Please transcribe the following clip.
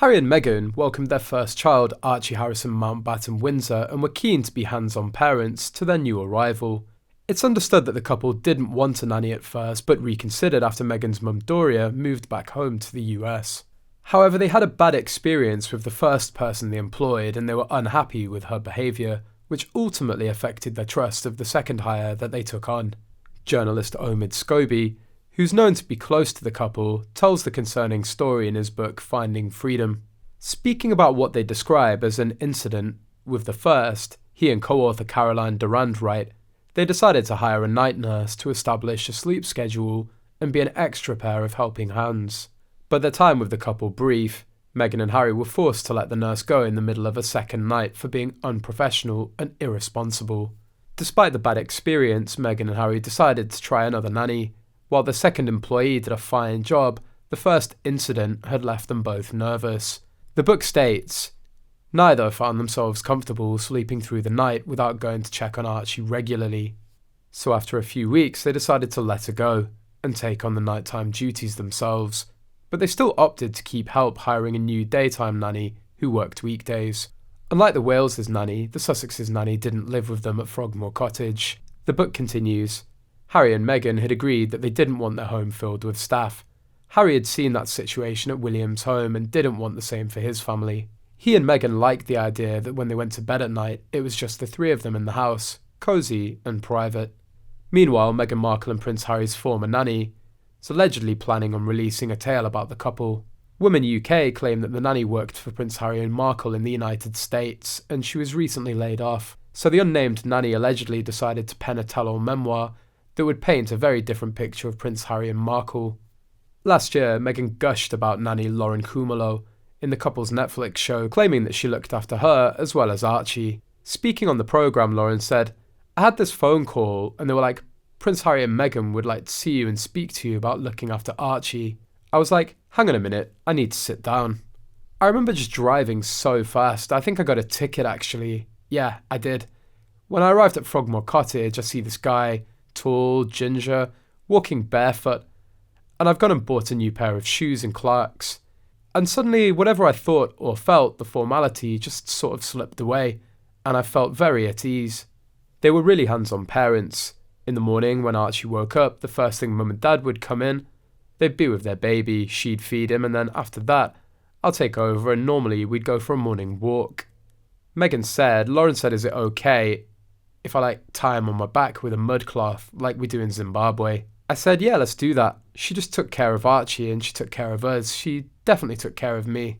Harry and Meghan welcomed their first child, Archie Harrison Mountbatten-Windsor, and were keen to be hands-on parents to their new arrival. It's understood that the couple didn't want a nanny at first, but reconsidered after Meghan's mum Doria moved back home to the US. However, they had a bad experience with the first person they employed, and they were unhappy with her behaviour, which ultimately affected their trust of the second hire that they took on. Journalist Omid Scobie, who's known to be close to the couple, tells the concerning story in his book Finding Freedom. Speaking about what they describe as an incident with the first, he and co-author Caroline Durand write, they decided to hire a night nurse to establish a sleep schedule and be an extra pair of helping hands. But their time with the couple brief. Meghan and Harry were forced to let the nurse go in the middle of a second night for being unprofessional and irresponsible. Despite the bad experience, Meghan and Harry decided to try another nanny. While the second employee did a fine job, the first incident had left them both nervous. The book states, neither found themselves comfortable sleeping through the night without going to check on Archie regularly. So after a few weeks, they decided to let her go and take on the nighttime duties themselves. But they still opted to keep help hiring a new daytime nanny who worked weekdays. Unlike the Wales' nanny, the Sussex's nanny didn't live with them at Frogmore Cottage. The book continues, Harry and Meghan had agreed that they didn't want their home filled with staff. Harry had seen that situation at William's home and didn't want the same for his family. He and Meghan liked the idea that when they went to bed at night, it was just the three of them in the house, cosy and private. Meanwhile, Meghan Markle and Prince Harry's former nanny is allegedly planning on releasing a tale about the couple. Women UK claim that the nanny worked for Prince Harry and Markle in the United States, and she was recently laid off. So the unnamed nanny allegedly decided to pen a tell-all memoir that would paint a very different picture of Prince Harry and Markle. Last year, Meghan gushed about nanny Lauren Kumalo in the couple's Netflix show, claiming that she looked after her as well as Archie. Speaking on the programme, Lauren said, I had this phone call and they were like, Prince Harry and Meghan would like to see you and speak to you about looking after Archie. I was like, hang on a minute, I need to sit down. I remember just driving so fast. I think I got a ticket actually. Yeah, I did. When I arrived at Frogmore Cottage, I see this guy, tall, ginger, walking barefoot, and I've gone and bought a new pair of shoes and Clarks. And suddenly, whatever I thought or felt, the formality just sort of slipped away, and I felt very at ease. They were really hands-on parents. In the morning, when Archie woke up, the first thing Mum and Dad would come in. They'd be with their baby, she'd feed him, and then after that, I'll take over, and normally we'd go for a morning walk. Meghan said, Lauren said, is it okay if I tie him on my back with a mud cloth like we do in Zimbabwe? I said, yeah, let's do that. She just took care of Archie and she took care of us. She definitely took care of me.